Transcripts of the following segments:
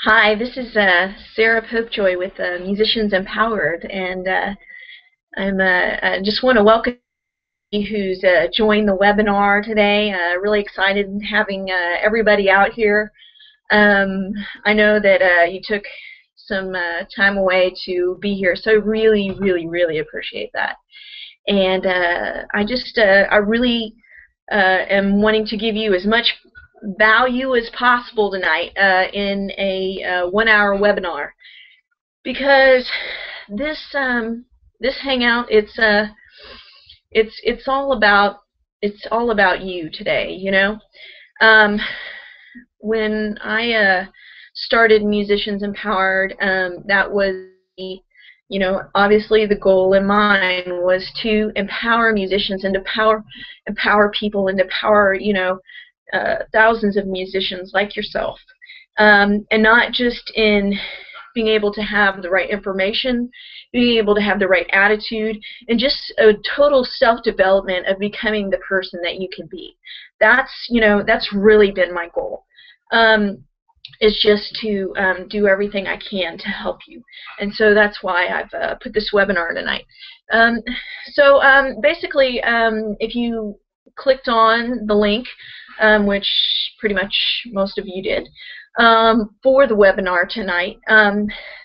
Hi, this is Sarah Popejoy with Musicians Empowered, and I just want to welcome you who's joined the webinar today. Really excited having everybody out here. I know that you took some time away to be here, so I really appreciate that. And I really am wanting to give you as much value as possible tonight in a 1-hour webinar, because this hangout it's all about you today. When I started Musicians Empowered, that was obviously the goal in mind was to empower musicians and to empower people and to power thousands of musicians like yourself, and not just in being able to have the right information, being able to have the right attitude, and just a total self-development of becoming the person that you can be. That's really been my goal. Is just to do everything I can to help you, and so that's why I've put this webinar tonight. Basically, if you clicked on the link, which pretty much most of you did, for the webinar tonight,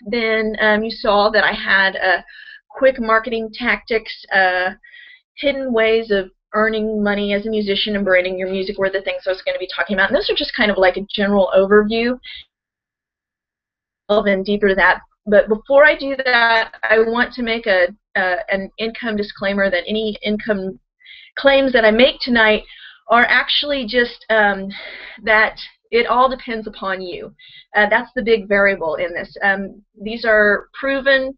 then you saw that I had quick marketing tactics, hidden ways of earning money as a musician and branding your music were the things I was going to be talking about. And those are just kind of like a general overview. Delve in deeper to that. But before I do that, I want to make an income disclaimer that any income claims that I make tonight are actually just that it all depends upon you. That's the big variable in this. These are proven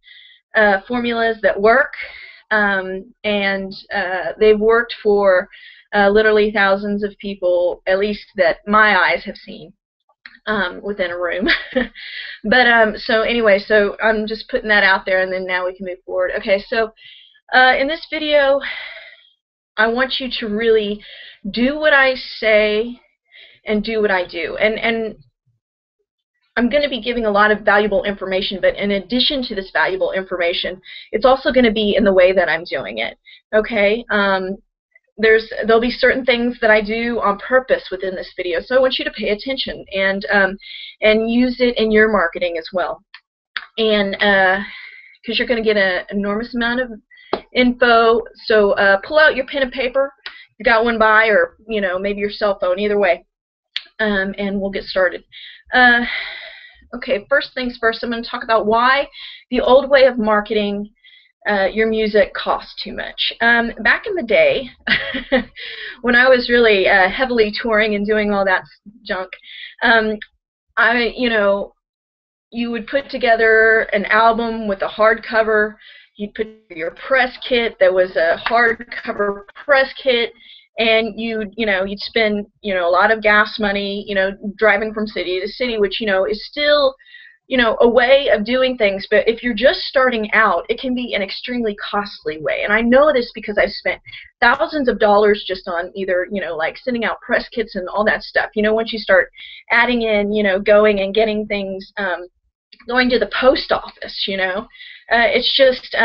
formulas that work, and they've worked for literally thousands of people, at least that my eyes have seen within a room. But so anyway, so I'm just putting that out there, and then now we can move forward. Okay, so in this video, I want you to really do what I say and do what I do. And I'm going to be giving a lot of valuable information, but in addition to this valuable information, it's also going to be in the way that I'm doing it. Okay? There'll be certain things that I do on purpose within this video, so I want you to pay attention and use it in your marketing as well. And because you're going to get an enormous amount of info, so pull out your pen and paper. You got one by, or maybe your cell phone, either way, and we'll get started. Okay, first things first, I'm going to talk about why the old way of marketing your music costs too much. Back in the day, when I was really heavily touring and doing all that junk, you would put together an album with a hardcover. You'd put your press kit. There was a hardcover press kit, and you'd spend a lot of gas money, driving from city to city, which is still a way of doing things. But if you're just starting out, it can be an extremely costly way. And I know this because I've spent thousands of dollars just on either like sending out press kits and all that stuff. Once you start adding in going and getting things, going to the post office, it's just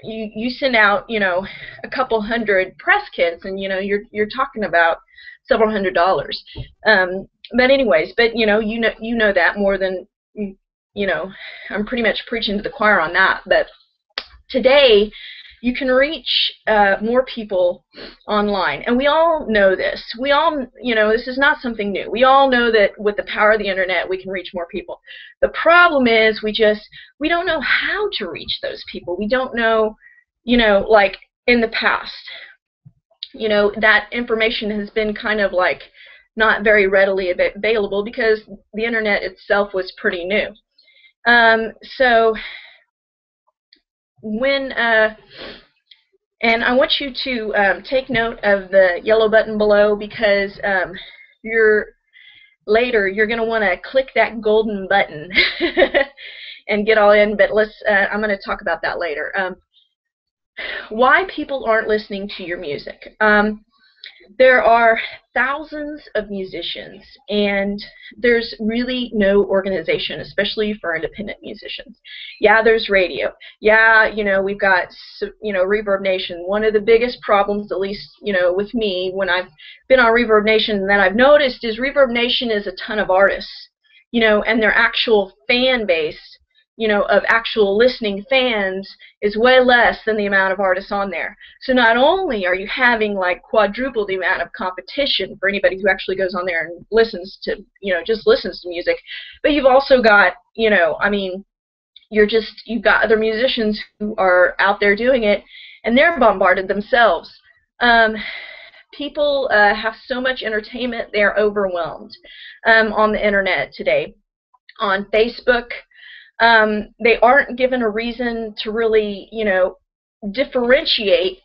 you send out a couple hundred press kits, and you're talking about several $100s. But anyways, you know that more than I'm pretty much preaching to the choir on that. But today you can reach more people online, and we all know this. We all, this is not something new. We all know that with the power of the internet, we can reach more people. The problem is we don't know how to reach those people. We don't know, like in the past, that information has been kind of like not very readily available because the internet itself was pretty new. So when and I want you to take note of the yellow button below, because later you're going to want to click that golden button and get all in. But I'm going to talk about that later. Why people aren't listening to your music. There are thousands of musicians, and there's really no organization, especially for independent musicians. Yeah, there's radio. Yeah, we've got, Reverb Nation. One of the biggest problems, at least, with me, when I've been on Reverb Nation, that I've noticed is Reverb Nation is a ton of artists, and their actual fan base, of actual listening fans is way less than the amount of artists on there. So not only are you having like quadruple the amount of competition for anybody who actually goes on there and listens to, just listens to music, but you've also got, you've got other musicians who are out there doing it, and they're bombarded themselves. People have so much entertainment, they're overwhelmed on the internet today. On Facebook, they aren't given a reason to really, differentiate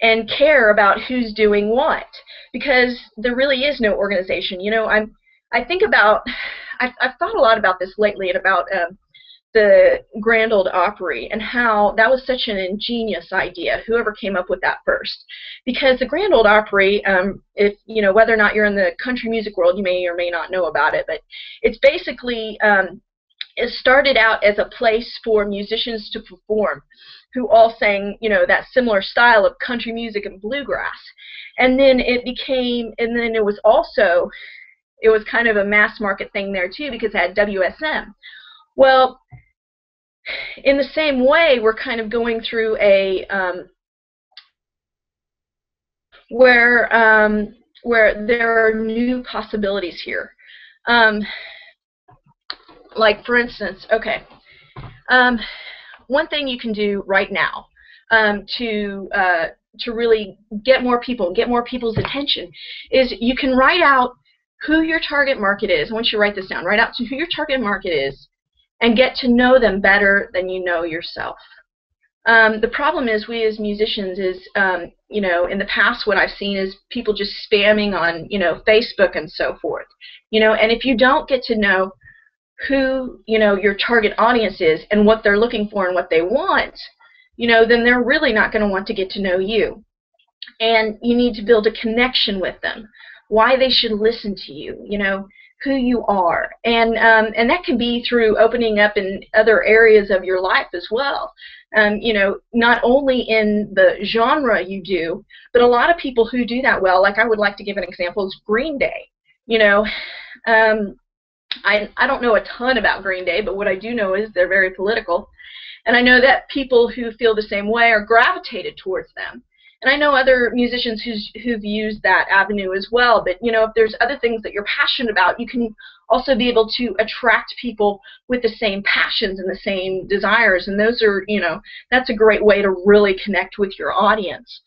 and care about who's doing what, because there really is no organization. I think about, I've thought a lot about this lately, and about the Grand Ole Opry, and how that was such an ingenious idea, whoever came up with that first. Because the Grand Ole Opry, if whether or not you're in the country music world, you may or may not know about it, but it's basically it started out as a place for musicians to perform, who all sang, that similar style of country music and bluegrass. And then it became, and then it was kind of a mass market thing there too, because it had WSM. Well, in the same way, we're kind of going through a where there are new possibilities here. Like, for instance, okay, one thing you can do right now to really get more people's attention is you can write out who your target market is. Once you write this down, write out who your target market is, and get to know them better than you know yourself. The problem is, we as musicians is, in the past, what I've seen is people just spamming on, Facebook and so forth. And if you don't get to know who, your target audience is and what they're looking for and what they want, then they're really not going to want to get to know you. And you need to build a connection with them, why they should listen to you, who you are. And that can be through opening up in other areas of your life as well. Not only in the genre you do, but a lot of people who do that well, like I would like to give an example, is Green Day. I don't know a ton about Green Day, but what I do know is they're very political. And I know that people who feel the same way are gravitated towards them. And I know other musicians who've used that avenue as well. But, if there's other things that you're passionate about, you can also be able to attract people with the same passions and the same desires. And those are, that's a great way to really connect with your audience.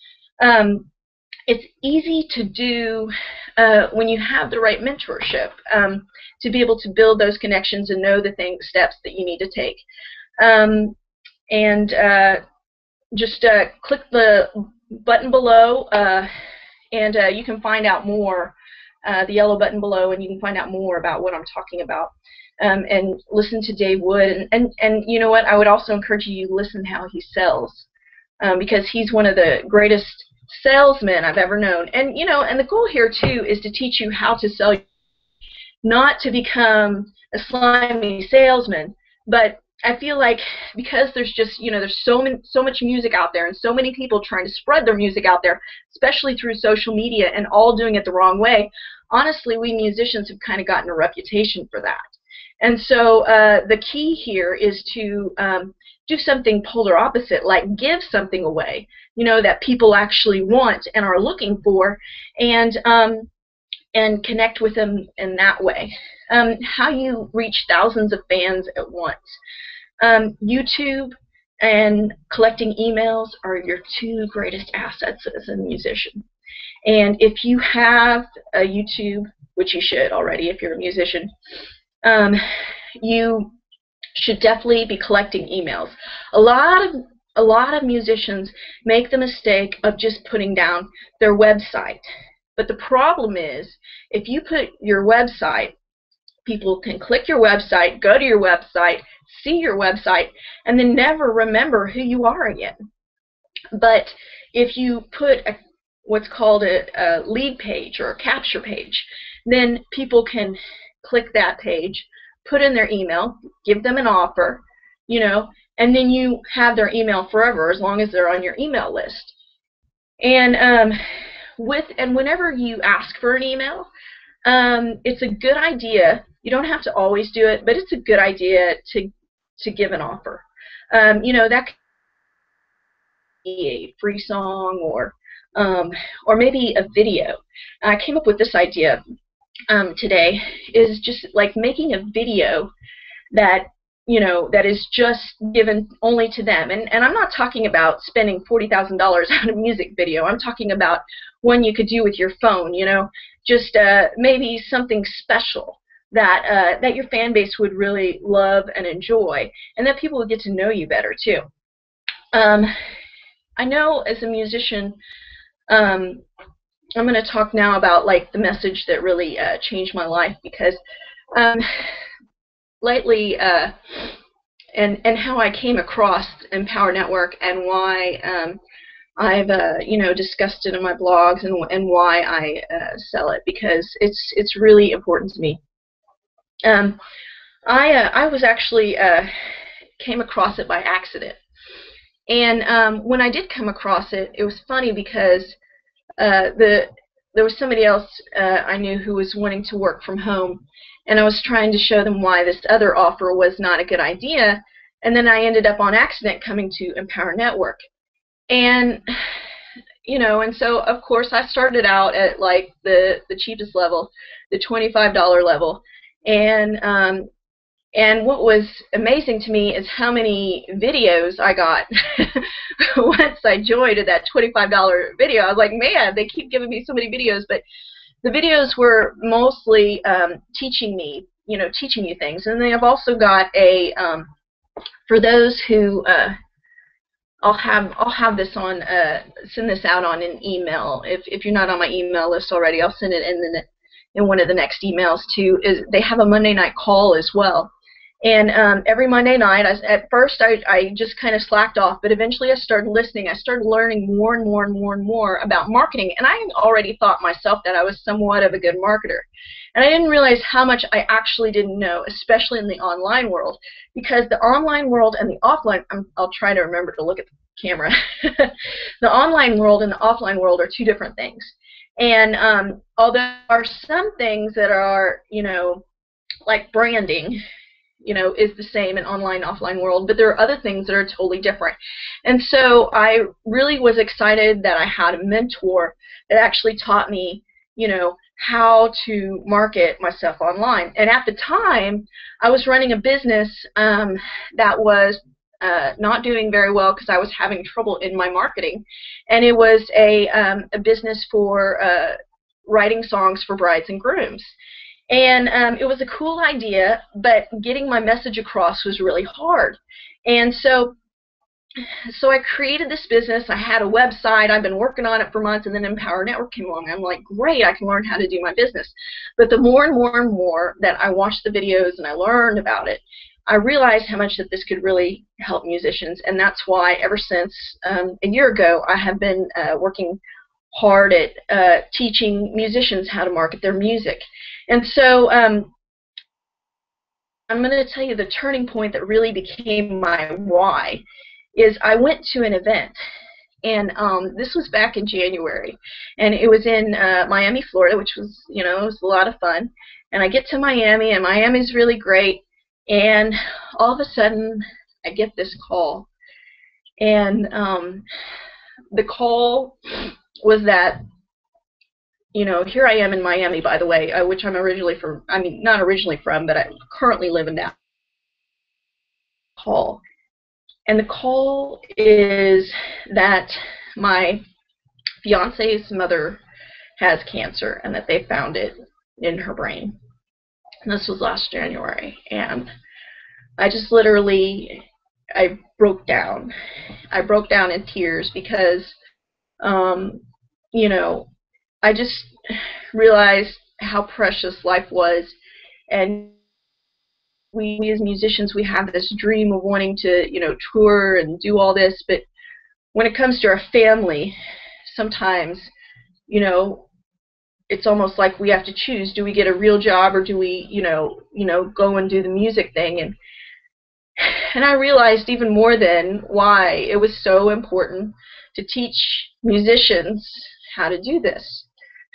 It's easy to do when you have the right mentorship, to be able to build those connections and know the steps that you need to take. Just click the button below, and you can find out more, the yellow button below, and you can find out more about what I'm talking about. And listen to Dave Wood. And you know what? I would also encourage you to listen how he sells, because he's one of the greatest salesmen I've ever known. And and the goal here too is to teach you how to sell, not to become a slimy salesman. But I feel like, because there's just, there's so much music out there, and so many people trying to spread their music out there, especially through social media, and all doing it the wrong way. Honestly, we musicians have kind of gotten a reputation for that. And so the key here is to do something polar opposite, like give something away, that people actually want and are looking for, and connect with them in that way. How you reach thousands of fans at once. YouTube and collecting emails are your two greatest assets as a musician. And if you have a YouTube, which you should already if you're a musician, you should definitely be collecting emails. A lot of musicians make the mistake of just putting down their website. But the problem is, if you put your website, people can click your website, go to your website, see your website, and then never remember who you are again. But if you put what's called a lead page or a capture page. Then people can click that page, put in their email, give them an offer, you know, and then you have their email forever as long as they're on your email list. And whenever you ask for an email, it's a good idea. You don't have to always do it, but it's a good idea to give an offer. You know, that could be a free song or maybe a video. I came up with this idea today, is just like making a video that, you know, that is just given only to them. And I'm not talking about spending $40,000 on a music video. I'm talking about one you could do with your phone, you know, just maybe something special that that your fan base would really love and enjoy, and that people would get to know you better too. I know as a musician, I'm going to talk now about like the message that really changed my life, because lately, and how I came across Empower Network, and why I've you know, discussed it in my blogs, and why I sell it, because it's really important to me. I was actually came across it by accident, and when I did come across it, it was funny because there was somebody else I knew who was wanting to work from home, and I was trying to show them why this other offer was not a good idea, and then I ended up on accident coming to Empower Network. And you know, and so of course I started out at like the cheapest level, the $25 level, and what was amazing to me is how many videos I got once I joined at that $25 video. I was like, man, they keep giving me so many videos, but the videos were mostly teaching me, you know, teaching you things. And then I've also got a, for those who, I'll have this on, send this out on an email. If you're not on my email list already, I'll send it in one of the next emails too. They have a Monday night call as well. And every Monday night, at first I just kind of slacked off, but eventually I started listening. I started learning more and more and more and more about marketing, and I already thought myself that I was somewhat of a good marketer. And I didn't realize how much I actually didn't know, especially in the online world, because the online world and the offline, I'll try to remember to look at the camera. The online world and the offline world are two different things. And although there are some things that are, you know, like branding, you know, is the same in online, offline world, but there are other things that are totally different. And so I really was excited that I had a mentor that actually taught me, you know, how to market myself online. And at the time, I was running a business that was not doing very well because I was having trouble in my marketing. And it was a business for writing songs for brides and grooms. And it was a cool idea, but getting my message across was really hard. And so I created this business. I had a website. I've been working on it for months, and then Empower Network came along. I'm like, great, I can learn how to do my business. But the more and more and more that I watched the videos and I learned about it, I realized how much that this could really help musicians. And that's why ever since a year ago, I have been working hard at teaching musicians how to market their music. And so I'm going to tell you the turning point that really became my why is I went to an event, and this was back in January, and it was in Miami, Florida, which was, you know, it was a lot of fun. And I get to Miami, and Miami's really great, and all of a sudden I get this call, and the call was that, you know, here I am in Miami, by the way, which I'm originally from, I mean, not originally from, but I currently live in that call. And the call is that my fiance's mother has cancer and that they found it in her brain. And this was last January. And I just literally, I broke down. I broke down in tears because, you know, I just realized how precious life was, and we as musicians, we have this dream of wanting to, you know, tour and do all this, but when it comes to our family, sometimes you know, it's almost like we have to choose: do we get a real job, or do we, go and do the music thing? And I realized even more then why it was so important to teach musicians how to do this,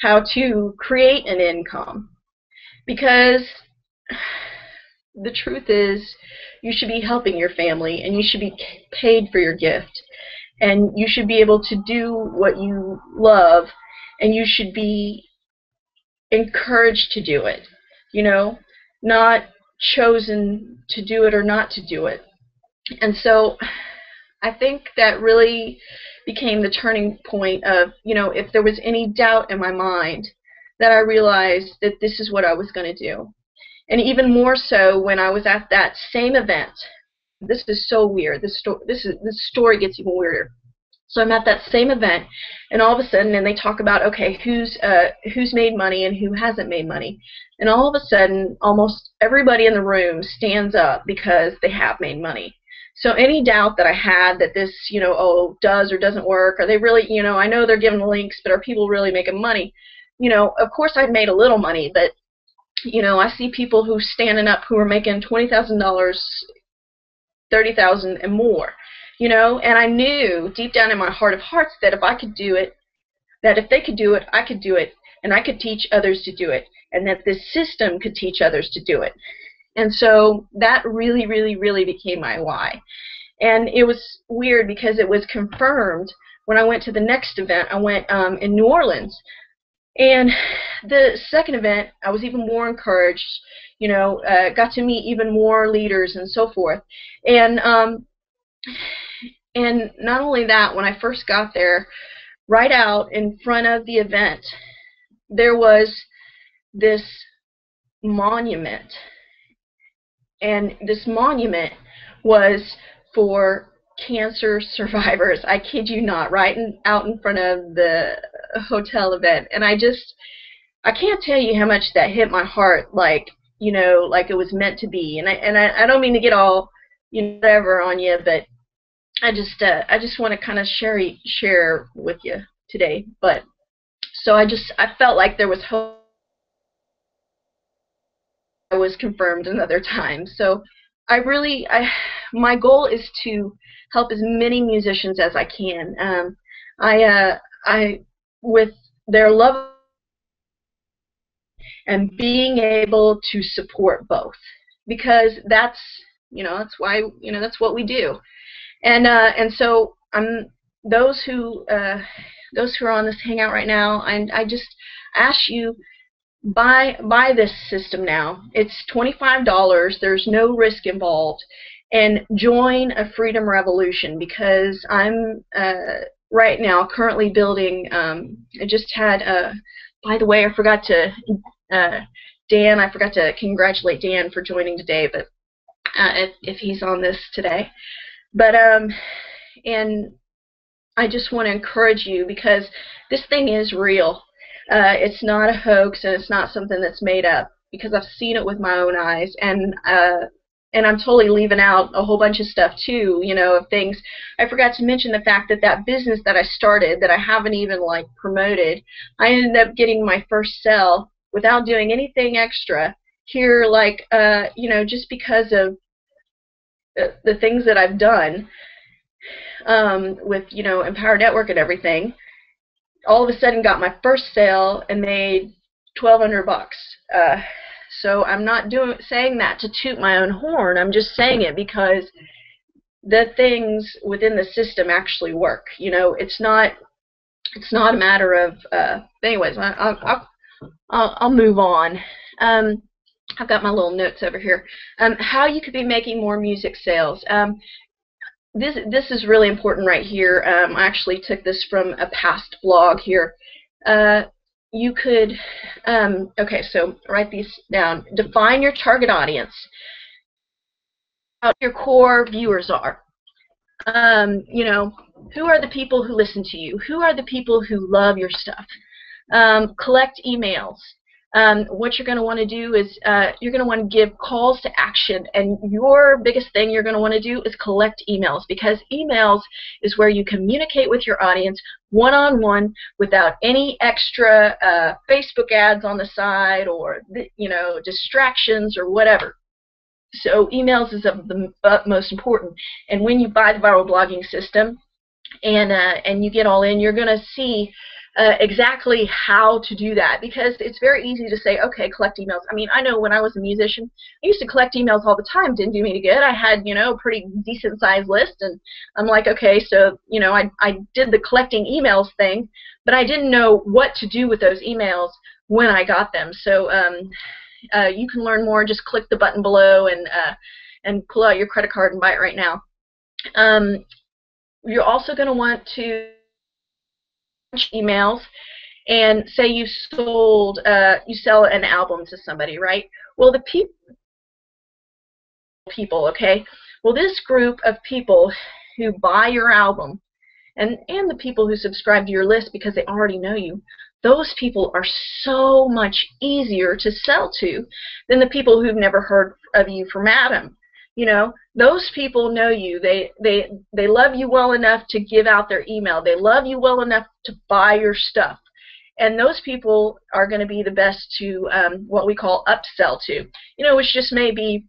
how to create an income. Because the truth is, you should be helping your family, and you should be paid for your gift, and you should be able to do what you love, and you should be encouraged to do it, not chosen to do it or not to do it. And so I think that really became the turning point of, if there was any doubt in my mind, that I realized that this is what I was going to do. And even more so when I was at that same event. This is so weird. This story gets even weirder. So I'm at that same event, and all of a sudden, and they talk about, okay, who's made money and who hasn't made money. And all of a sudden, almost everybody in the room stands up because they have made money. So any doubt that I had that this, does or doesn't work, are they really, I know they're giving links, but are people really making money? Of course I've made a little money, but, I see people who standing up who are making $20,000, $30,000 and more, and I knew deep down in my heart of hearts that if I could do it, that if they could do it, I could do it, and I could teach others to do it, and that this system could teach others to do it. And so that really, really, really became my why. And it was weird because it was confirmed when I went to the next event. I went in New Orleans. And the second event, I was even more encouraged, got to meet even more leaders and so forth. And not only that, when I first got there, right out in front of the event, there was this monument. And this monument was for cancer survivors. I kid you not, right out in front of the hotel event. And I can't tell you how much that hit my heart, like it was meant to be. And I don't mean to get all whatever on you, but I just want to kind of share with you today. But so I felt like there was hope. I was confirmed another time. So my goal is to help as many musicians as I can. I with their love and being able to support both, because that's why that's what we do. And so those who are on this hangout right now, I just ask you, buy this system now. It's $25. There's no risk involved, and join a freedom revolution, because I'm right now currently building. I just had by the way, I forgot to Dan. I forgot to congratulate Dan for joining today, but if he's on this today. But and I just want to encourage you, because this thing is real. It's not a hoax, and it's not something that's made up, because I've seen it with my own eyes, and I'm totally leaving out a whole bunch of stuff too, of things. I forgot to mention the fact that business that I started, that I haven't even promoted, I ended up getting my first sale without doing anything extra here, just because of the things that I've done with Empower Network and everything. All of a sudden got my first sale and made $1,200. So I'm not saying that to toot my own horn. I'm just saying it because the things within the system actually work. It's not a matter of. Anyways, I'll move on. I've got my little notes over here. How you could be making more music sales. This is really important right here. I actually took this from a past blog here. You could, okay, so write these down. Define your target audience. How your core viewers are. Who are the people who listen to you? Who are the people who love your stuff? Collect emails. what you're going to want to do is you're going to want to give calls to action, and your biggest thing you're going to want to do is collect emails, because emails is where you communicate with your audience one-on-one without any extra Facebook ads on the side or distractions or whatever. So emails is of the utmost important. And when you buy the Viral Blogging System and you get all in, you're going to see exactly how to do that, because it's very easy to say, okay, collect emails. I mean, I know when I was a musician, I used to collect emails all the time. Didn't do me any good. I had, a pretty decent sized list, and I'm like, okay, so, I did the collecting emails thing, but I didn't know what to do with those emails when I got them. So you can learn more. Just click the button below and pull out your credit card and buy it right now. You're also going to want to emails and say you sell an album to somebody, right? Well, the people, okay? Well, this group of people who buy your album and the people who subscribe to your list because they already know you, those people are so much easier to sell to than the people who've never heard of you from Adam. Those people know you. They love you well enough to give out their email. They love you well enough to buy your stuff. And those people are going to be the best to what we call upsell to, which just may be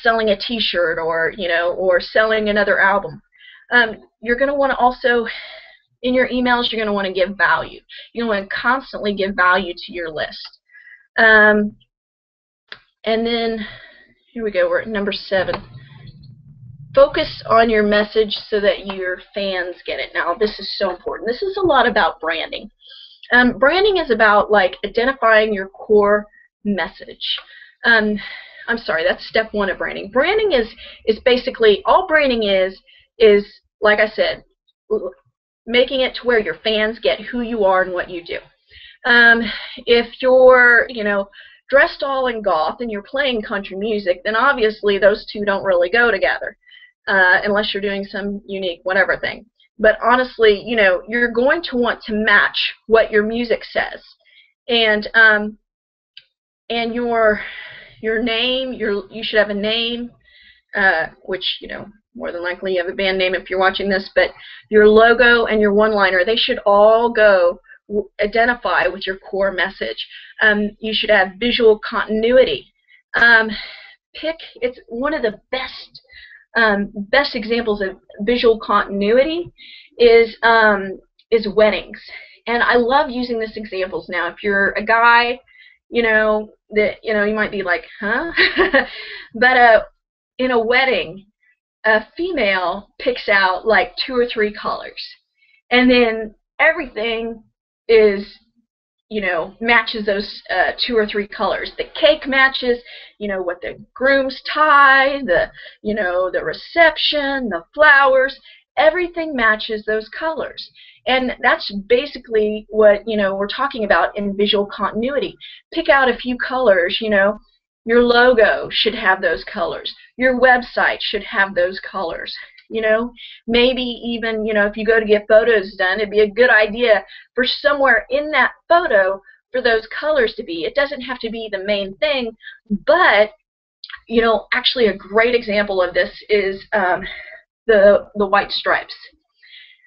selling a t-shirt or selling another album. You're going to want to also, in your emails, you're going to want to give value. You're going to want to constantly give value to your list. And then, here we go, we're at number 7. Focus on your message so that your fans get it. Now, this is so important. This is a lot about branding. Branding is about, identifying your core message. I'm sorry, that's step 1 of branding. Branding is basically, all branding is, like I said, making it to where your fans get who you are and what you do. If you're, dressed all in goth and you're playing country music, then obviously those two don't really go together, unless you're doing some unique whatever thing. But honestly, you're going to want to match what your music says, and your name, you should have a name, which more than likely you have a band name if you're watching this, but your logo and your one-liner, they should all identify with your core message. You should have visual continuity. It's one of the best examples of visual continuity is weddings, and I love using this examples. Now, if you're a guy, you might be like, huh? But in a wedding, a female picks out like 2 or 3 colors, and then everything is, matches those 2 or 3 colors. The cake matches, what the groom's tie, the reception, the flowers, everything matches those colors. And that's basically what, we're talking about in visual continuity. Pick out a few colors, your logo should have those colors. Your website should have those colors. Maybe even, if you go to get photos done, it'd be a good idea for somewhere in that photo for those colors to be. It doesn't have to be the main thing, but, actually a great example of this is the White Stripes.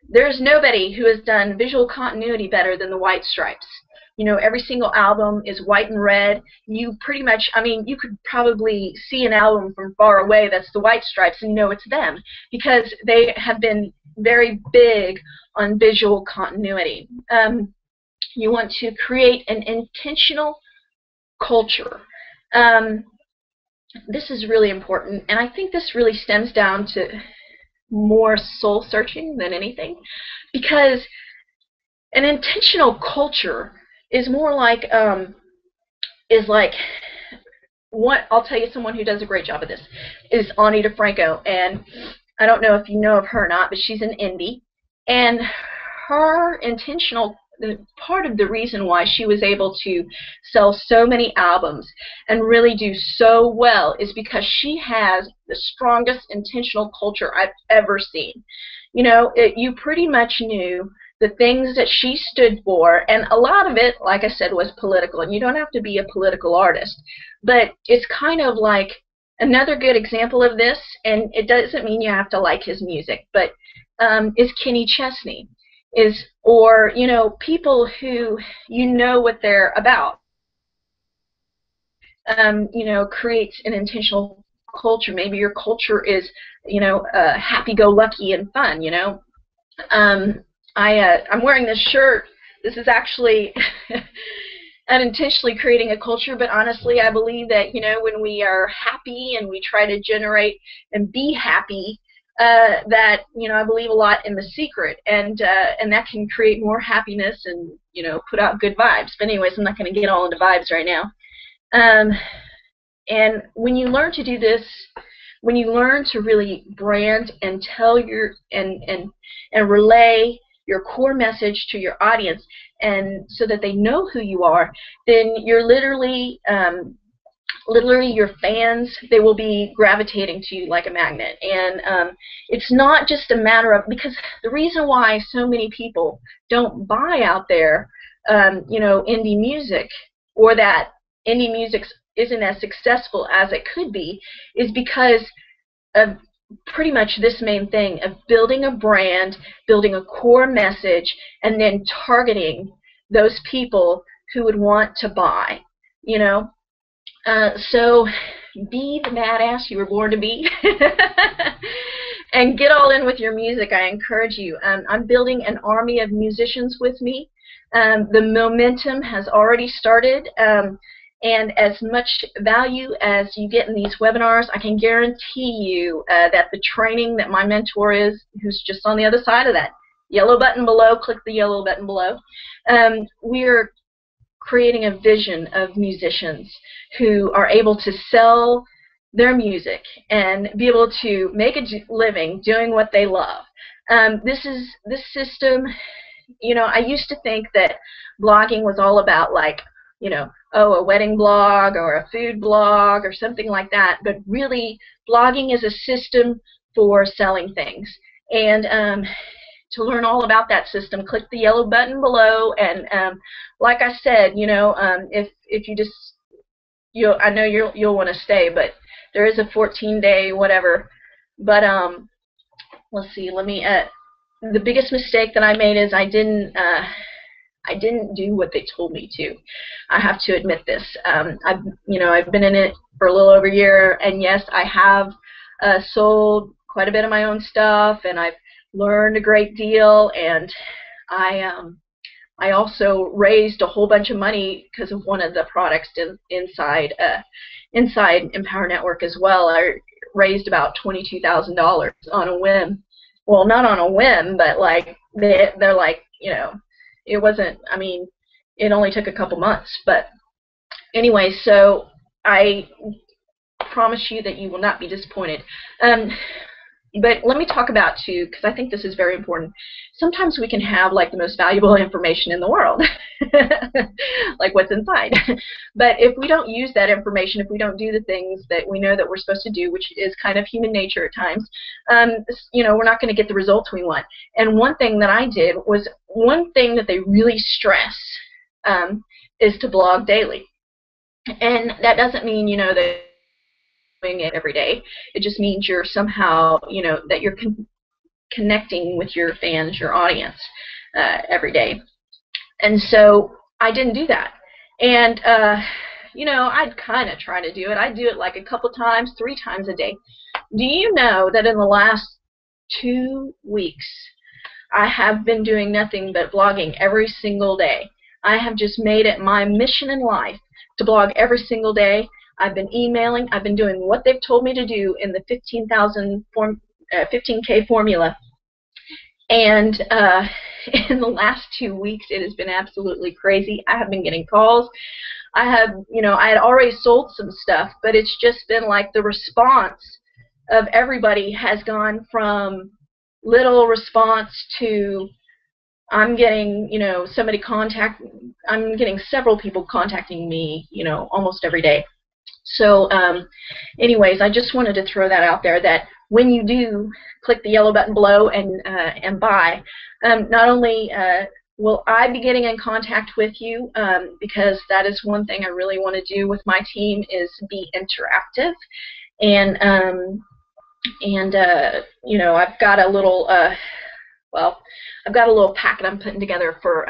There's nobody who has done visual continuity better than the White Stripes. Every single album is white and red. You pretty much, you could probably see an album from far away that's the White Stripes and it's them, because they have been very big on visual continuity. You want to create an intentional culture. This is really important, and I think this really stems down to more soul searching than anything, because an intentional culture is more like what I'll tell you, someone who does a great job of this is Ani DeFranco, and I don't know if you know of her or not, but she's an indie, and her intentional, part of the reason why she was able to sell so many albums and really do so well is because she has the strongest intentional culture I've ever seen. You pretty much knew the things that she stood for, and a lot of it, like I said, was political, and you don't have to be a political artist, but it's kind of like another good example of this, and it doesn't mean you have to like his music, but is Kenny Chesney, or people who what they're about, creates an intentional culture. Maybe your culture is happy-go-lucky and fun. I'm wearing this shirt. This is actually unintentionally creating a culture, but honestly, I believe that when we are happy and we try to generate and be happy, that I believe a lot in The Secret, and that can create more happiness and put out good vibes. But anyways, I'm not going to get all into vibes right now. And when you learn to do this, when you learn to really brand and tell and relay your core message to your audience, and so that they know who you are, then you're literally your fans, they will be gravitating to you like a magnet. And it's not just a matter of, because the reason why so many people don't buy out there indie music, or that indie music isn't as successful as it could be, is because of pretty much this main thing of building a brand, building a core message, and then targeting those people who would want to buy, so be the badass you were born to be and get all in with your music. I encourage you. I'm building an army of musicians with me. The momentum has already started. And as much value as you get in these webinars, I can guarantee you that the training that my mentor is, who's just on the other side of that yellow button below, click the yellow button below, we're creating a vision of musicians who are able to sell their music and be able to make a living doing what they love. This system, I used to think that blogging was all about, like, a wedding blog or a food blog or something like that, but really blogging is a system for selling things. And to learn all about that system, click the yellow button below. And like I said, if you just, I know you'll want to stay, but there is a 14-day whatever. But let's see, the biggest mistake that I made is I didn't do what they told me to. I have to admit this. I've been in it for a little over a year, and yes, I have sold quite a bit of my own stuff, and I've learned a great deal, and I also raised a whole bunch of money because of one of the products inside Empower Network as well. I raised about $22,000 on a whim. Well, not on a whim, but like they're like, it wasn't, it only took a couple months. But anyway, so I promise you that you will not be disappointed. But let me talk about, too, because I think this is very important. Sometimes we can have, like, the most valuable information in the world, like what's inside. But if we don't use that information, if we don't do the things that we know that we're supposed to do, which is kind of human nature at times, we're not going to get the results we want. And one thing that I did was, one thing that they really stress is to blog daily. And that doesn't mean, that doing it every day. It just means you're somehow, that you're connecting with your fans, your audience, every day. And so I didn't do that. And, I'd kind of try to do it. I do it like a couple times, 3 times a day. Do you know that in the last 2 weeks, I have been doing nothing but blogging every single day? I have just made it my mission in life to blog every single day. I've been emailing. I've been doing what they've told me to do in the 15K formula. And in the last 2 weeks, it has been absolutely crazy. I have been getting calls. I had already sold some stuff, but it's just been like the response of everybody has gone from little response to I'm getting, I'm getting several people contacting me, almost every day. So anyways, I just wanted to throw that out there, that when you do click the yellow button below and buy, not only will I be getting in contact with you, because that is one thing I really want to do with my team, is be interactive. And you know, I've got a little I've got a little packet I'm putting together for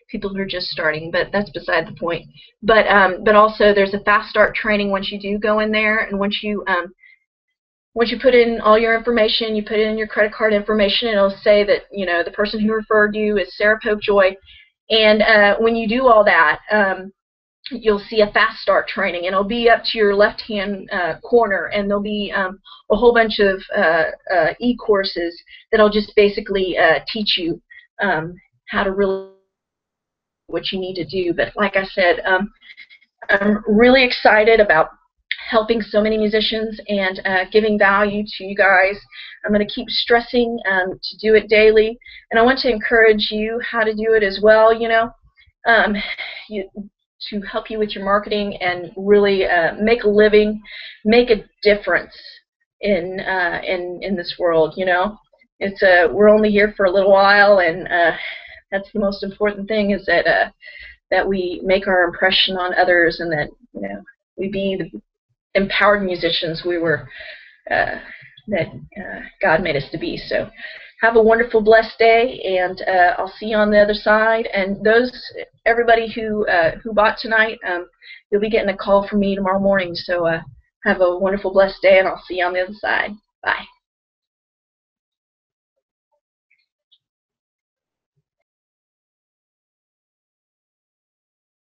people who are just starting, but that's beside the point. But also there's a fast start training once you do go in there, and once you put in all your information, you put in your credit card information, and it'll say that, you know, the person who referred you is Sarah Popejoy. And when you do all that, you'll see a fast start training, and it'll be up to your left-hand corner, and there'll be a whole bunch of e-courses that'll just basically teach you how to really what you need to do. But like I said, I'm really excited about helping so many musicians and giving value to you guys. I'm going to keep stressing to do it daily, and I want to encourage you how to do it as well. You know, to help you with your marketing and really make a living, make a difference in this world. You know, it's we're only here for a little while, and that's the most important thing, is that that we make our impression on others, and that, you know, we be the empowered musicians we were that God made us to be. So have a wonderful, blessed day, and I'll see you on the other side. And everybody who bought tonight, you'll be getting a call from me tomorrow morning. So have a wonderful, blessed day, and I'll see you on the other side. Bye.